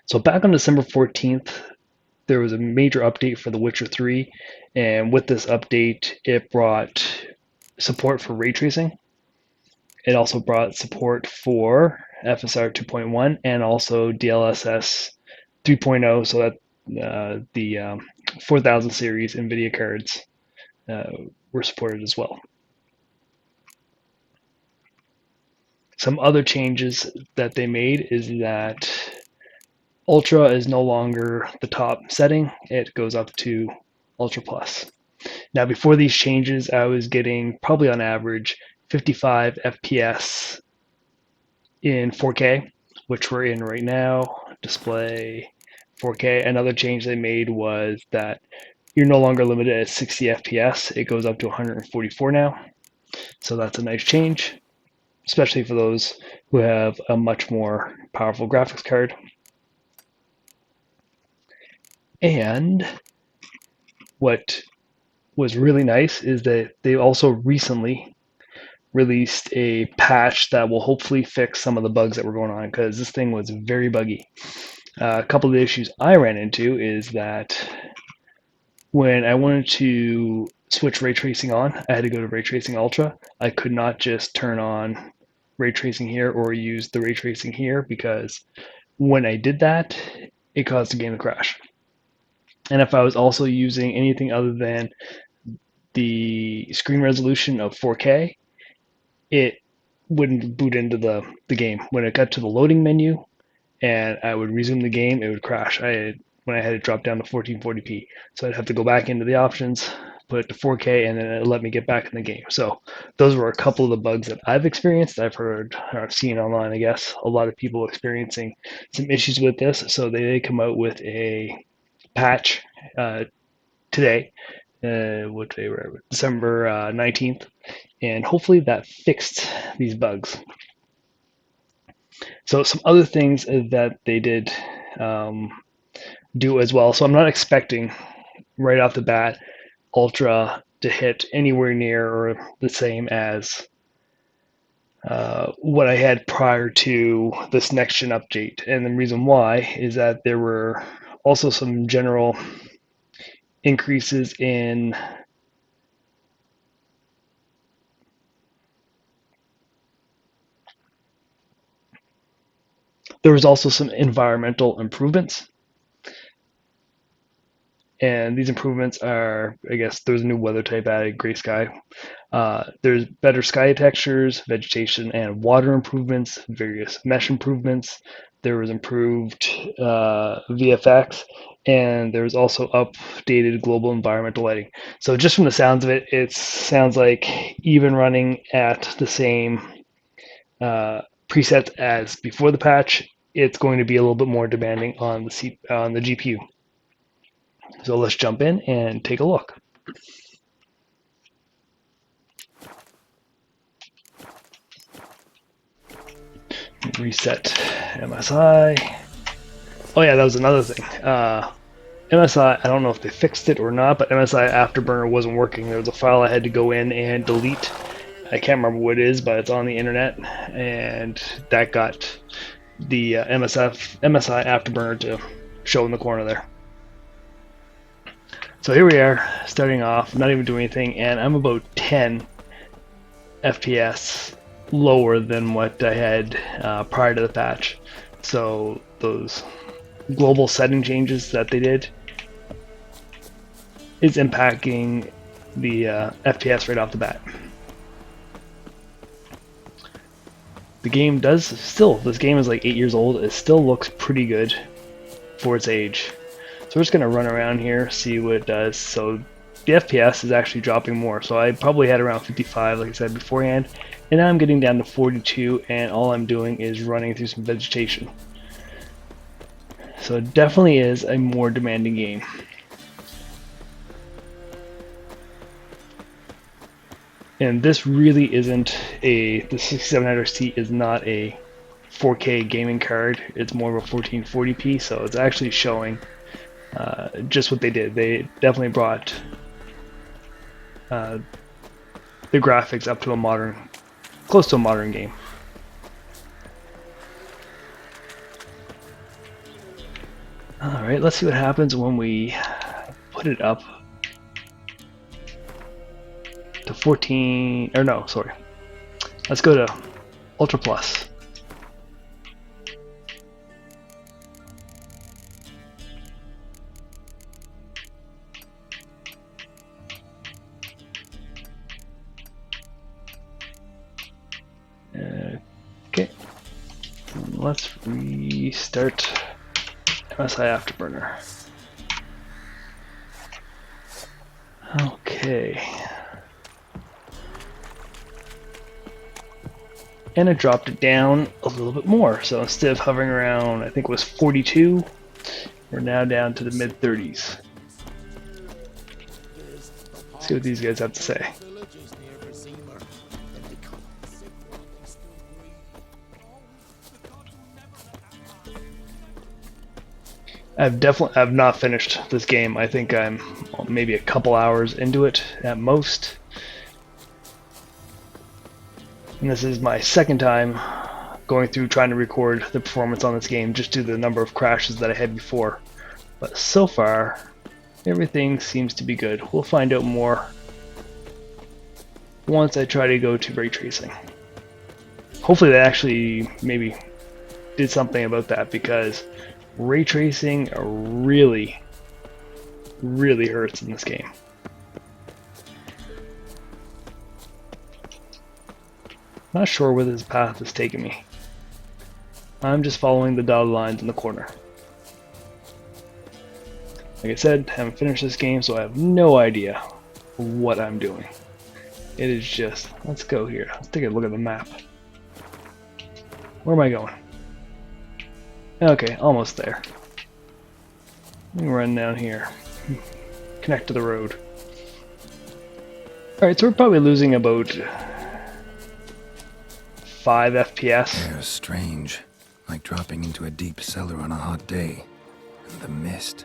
So back on December 14th, there was a major update for The Witcher 3, and with this update, it brought support for ray tracing. It also brought support for FSR 2.1 and also DLSS 3.0, so that the 4000 series NVIDIA cards uh, were supported as well. Some other changes that they made is that Ultra is no longer the top setting. It goes up to Ultra Plus. Now, before these changes, I was getting probably on average 55 FPS in 4K, which we're in right now. Display 4K. Another change they made was that you're no longer limited at 60 FPS. It goes up to 144 now. So that's a nice change, especially for those who have a much more powerful graphics card. And what was really nice is that they also recently released a patch that will hopefully fix some of the bugs that were going on, because this thing was very buggy. A couple of the issues I ran into is that when I wanted to switch ray tracing on, I had to go to ray tracing ultra. I could not just turn on ray tracing here or use the ray tracing here, because when I did that, it caused the game to crash. And if I was also using anything other than the screen resolution of 4K, it wouldn't boot into the game. When it got to the loading menu and I would resume the game, it would crash. When I had it drop down to 1440p. So I'd have to go back into the options, put it to 4K, and then it let me get back in the game. So those were a couple of the bugs that I've experienced. I've heard, or I've seen online, I guess, a lot of people experiencing some issues with this. So they did come out with a patch today, what day were it? December 19th, and hopefully that fixed these bugs. So some other things that they did do as well. So I'm not expecting right off the bat Ultra to hit anywhere near or the same as what I had prior to this next gen update. And the reason why is that there were also some general increases in there was also some environmental improvements. And these improvements are, I guess, there's a new weather type added, gray sky. There's better sky textures, vegetation and water improvements, various mesh improvements. There was improved VFX, and there was also updated global environmental lighting. So just from the sounds of it, it sounds like even running at the same presets as before the patch, it's going to be a little bit more demanding on the GPU. So let's jump in and take a look. Reset MSI. Oh yeah, that was another thing. MSI, I don't know if they fixed it or not, but MSI Afterburner wasn't working. There was a file I had to go in and delete. I can't remember what it is, but it's on the internet, and that got the MSI Afterburner to show in the corner there. So here we are, starting off, not even doing anything, and I'm about 10 FPS lower than what I had prior to the patch. So those global setting changes that they did is impacting the FPS right off the bat. The game does still, this game is like 8 years old, it still looks pretty good for its age. So we're just going to run around here, see what it does. So the FPS is actually dropping more. So I probably had around 55, like I said beforehand. And now I'm getting down to 42, and all I'm doing is running through some vegetation. So it definitely is a more demanding game. And this really isn't the 6700XT is not a 4K gaming card. It's more of a 1440p, so it's actually showing just what they did. They definitely brought the graphics up to close to a modern game. Alright, let's see what happens when we put it up to 14, or no, sorry. Let's go to Ultra Plus. Okay, let's restart MSI Afterburner. Okay. And I dropped it down a little bit more. So instead of hovering around, I think it was 42, we're now down to the mid 30s. Let's see what these guys have to say. I've not finished this game. I think I'm maybe a couple hours into it at most. And this is my second time going through trying to record the performance on this game just due to the number of crashes that I had before. But so far, everything seems to be good. We'll find out more once I try to go to ray tracing. Hopefully they actually maybe did something about that, because ray tracing really hurts in this game. Not sure where this path is taking me. I'm just following the dotted lines in the corner. Like I said, haven't finished this game, so I have no idea what I'm doing. It is just, let's go here. Let's take a look at the map. Where am I going? Okay, almost there. Let me run down here. Connect to the road. Alright, so we're probably losing about 5 FPS. Air's strange. Like dropping into a deep cellar on a hot day. And the mist.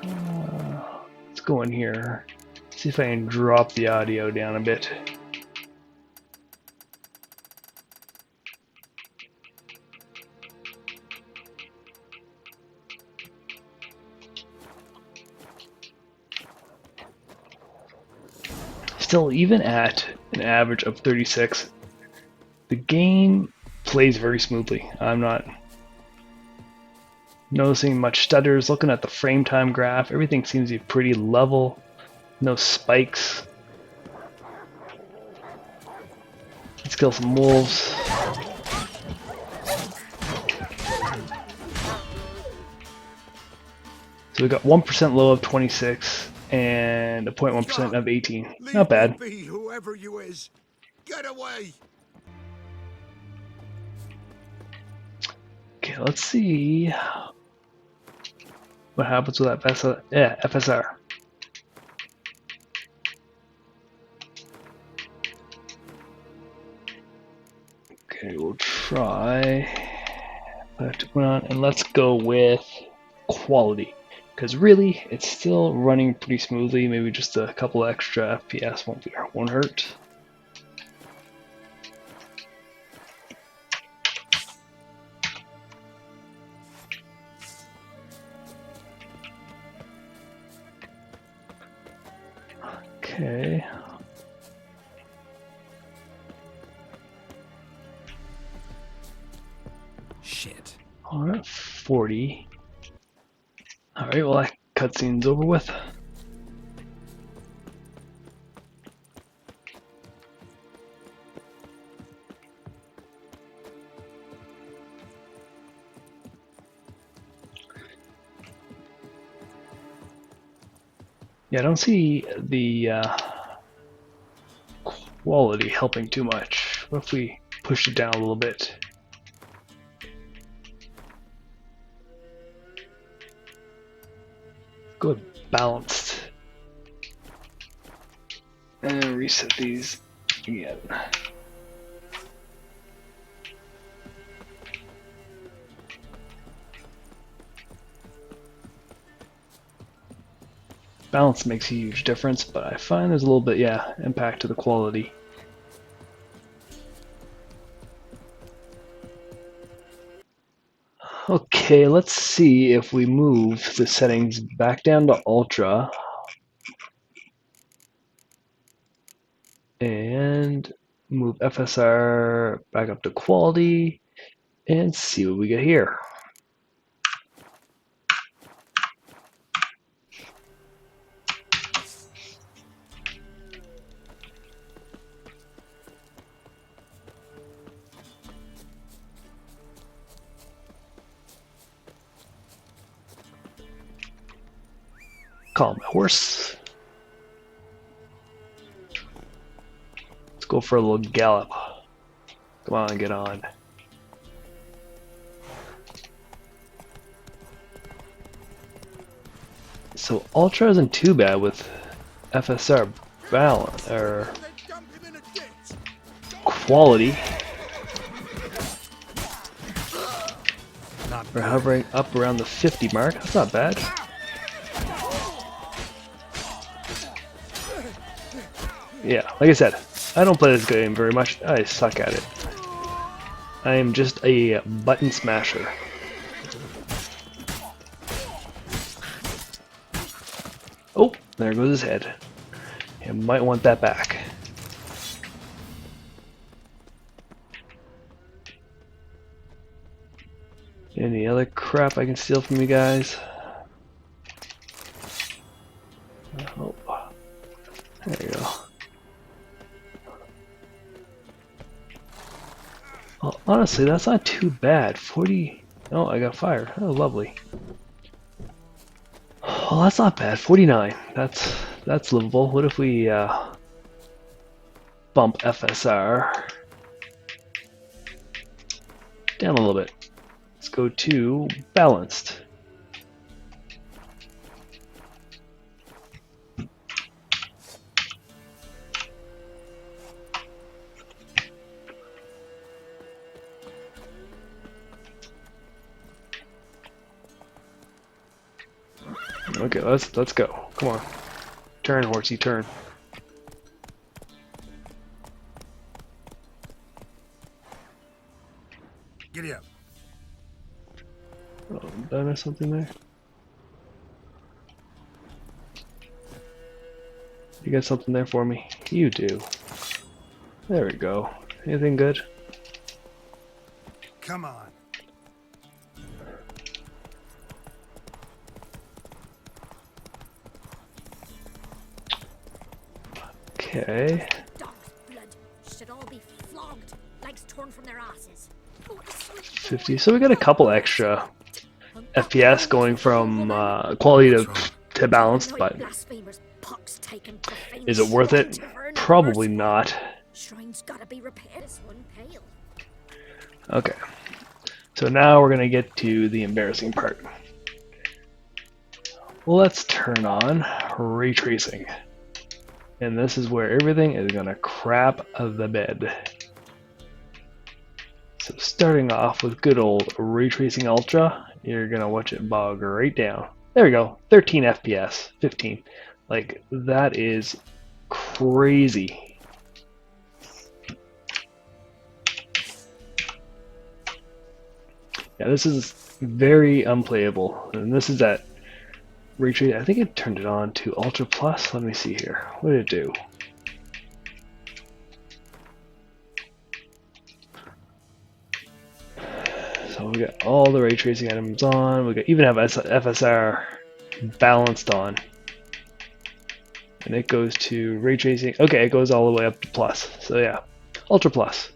Let's go in here. See if I can drop the audio down a bit. Still, even at an average of 36, the game plays very smoothly. I'm not noticing much stutters. Looking at the frame time graph, everything seems to be pretty level. No spikes. Let's kill some wolves. So we got 1% low of 26 and a 0.1% of 18. Not bad. Whoever you is, get away. Okay, let's see what happens with that FSR. Okay, we'll try to put on, and let's go with quality, because really it's still running pretty smoothly. Maybe just a couple extra FPS won't hurt. Okay. Shit. Alright, 40. Alright, well that cutscene's over with. Yeah, I don't see the quality helping too much. What if we push it down a little bit? Go with balanced. And reset these again. Balance makes a huge difference, but I find there's a little bit, impact to the quality. Okay, let's see if we move the settings back down to Ultra and move FSR back up to Quality and see what we get here. Call my horse. Let's go for a little gallop. Come on, get on. So Ultra isn't too bad with FSR balance or Quality. We're hovering up around the 50 mark. That's not bad. Yeah, like I said, I don't play this game very much. I suck at it. I am just a button smasher. Oh, there goes his head. You might want that back. Any other crap I can steal from you guys? Oh, there you go. Well, honestly, that's not too bad. 40. Oh, I got fired. Oh, lovely. Well, that's not bad. 49. That's livable. What if we bump FSR down a little bit? Let's go to balanced. Okay, let's go. Come on. Turn, horsey, turn. Giddy up. Oh, did I miss something there? You got something there for me? You do. There we go. Anything good? Come on. Okay. Dog's blood should all be flogged, legs torn from their asses. 50. So we got a couple extra FPS going from quality to balanced, but is it worth it? Probably not. Shrine's gotta be repaired. This one pale. Okay. So now we're gonna get to the embarrassing part. Let's turn on ray tracing. And this is where everything is gonna crap the bed. So starting off with good old Ray Tracing Ultra, you're gonna watch it bog right down. There we go, 13 FPS, 15. Like, that is crazy. Yeah, this is very unplayable. And this is at Ray Tracing. I think it turned it on to Ultra Plus. Let me see here. What did it do? So we got all the ray tracing items on. We even have FSR balanced on, and it goes to ray tracing. Okay, it goes all the way up to plus. So yeah, Ultra Plus.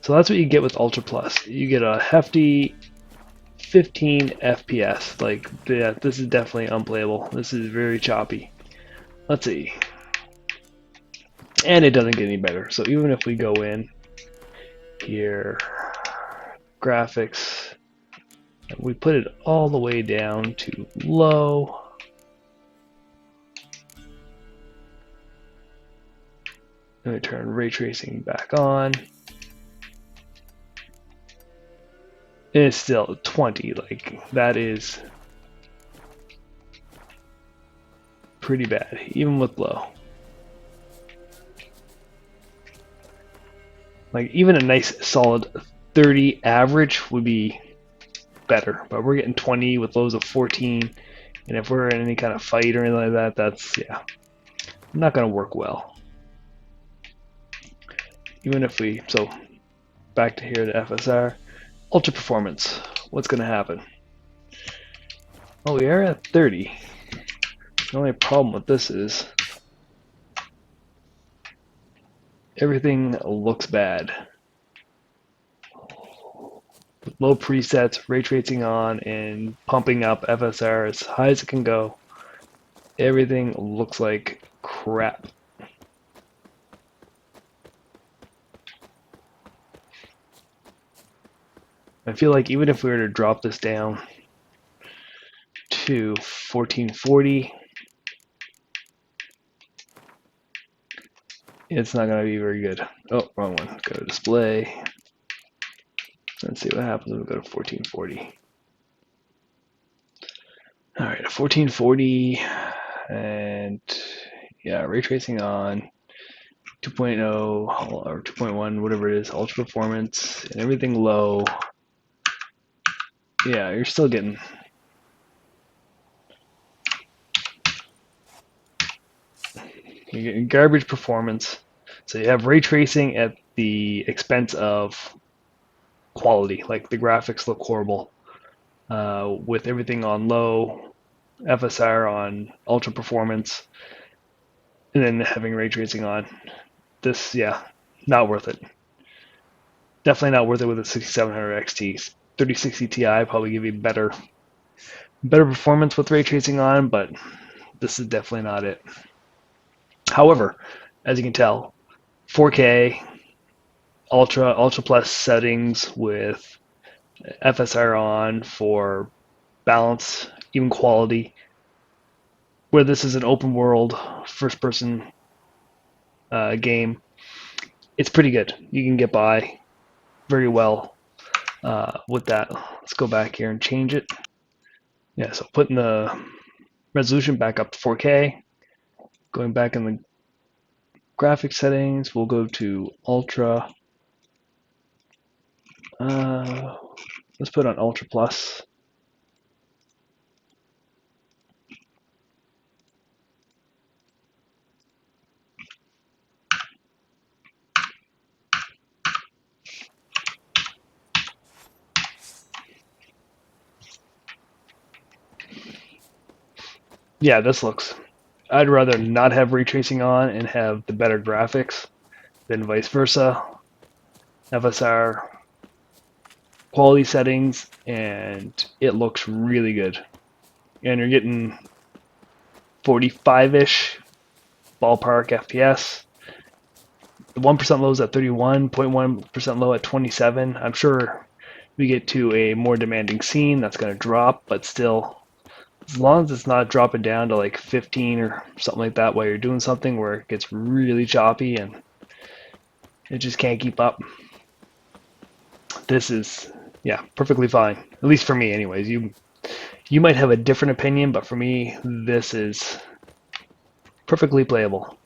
So that's what you get with Ultra Plus. You get a hefty 15 FPS. Like, yeah, this is definitely unplayable. This is very choppy. Let's see, and it doesn't get any better. So even if we go in here, graphics, and we put it all the way down to low. Then we turn ray tracing back on. And it's still 20, like, that is pretty bad, even with low. Like, even a nice solid 30 average would be better. But we're getting 20 with lows of 14, and if we're in any kind of fight or anything like that, that's, yeah, not going to work well. Even if we, so back to here to FSR, ultra performance, what's going to happen? Oh, we are at 30. The only problem with this is everything looks bad. With low presets, ray tracing on, and pumping up FSR as high as it can go, everything looks like crap. I feel like even if we were to drop this down to 1440, it's not going to be very good. Oh, wrong one. Go to display. Let's see what happens when we go to 1440. All right, 1440, and yeah, ray tracing on 2.0 or 2.1, whatever it is, ultra performance, and everything low. Yeah, you're still getting garbage performance. So you have ray tracing at the expense of quality, like the graphics look horrible. With everything on low, FSR on ultra performance, and then having ray tracing on. This, yeah, not worth it. Definitely not worth it with a 6700 XT. 3060 Ti probably give you better performance with ray tracing on, but this is definitely not it. However, as you can tell, 4K, ultra plus settings with FSR on for balance, even quality, where this is an open world first person game, it's pretty good. You can get by very well with that. Let's go back here and change it. Yeah, so putting the resolution back up to 4K, going back in the graphic settings, we'll go to ultra. Let's put on ultra plus. Yeah, this looks. I'd rather not have ray tracing on and have the better graphics than vice versa. FSR quality settings, and it looks really good. And you're getting 45-ish ballpark FPS. The 1% low is at 31, 0.1% low at 27. I'm sure we get to a more demanding scene, that's going to drop, but still, as long as it's not dropping down to like 15 or something like that while you're doing something where it gets really choppy and it just can't keep up, this is, yeah, perfectly fine. At least for me anyways. You might have a different opinion, but for me, this is perfectly playable.